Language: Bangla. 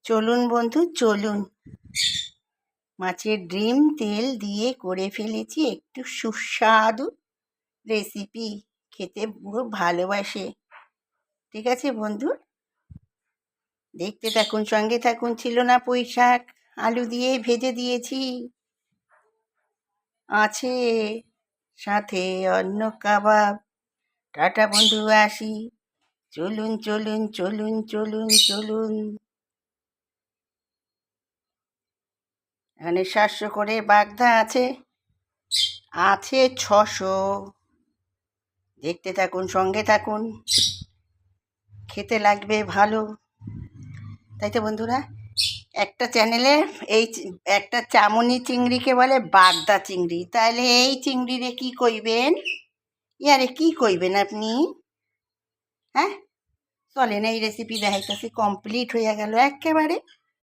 চলুন বন্ধু চলুন, মাছের ডিম তেল দিয়ে করে ফেলেছি একটু সুস্বাদু রেসিপি। খেতে পুরো ভালোবাসে। ঠিক আছে বন্ধু, দেখতে থাকুন, সঙ্গে থাকুন। ছিল না পুঁই শাক, আলু দিয়ে ভেজে দিয়েছি, আছে সাথে অন্য কাবাব। টাটা বন্ধু, আসি। চলুন চলুন চলুন চলুন চলুন। এখানে 700 করে বাগদা আছে, 600। দেখতে থাকুন, সঙ্গে থাকুন, খেতে লাগবে ভালো। তাই তো বন্ধুরা, একটা চ্যানেলে একটা চামনি চিংড়িকে বলে বাগদা চিংড়ি। তাহলে এই চিংড়িরে কি কইবেন? ইয়ারে কি কইবেন আপনি? হ্যাঁ, চলেন এই রেসিপি দেখাইতেছি। কমপ্লিট হয়ে গেল একেবারে।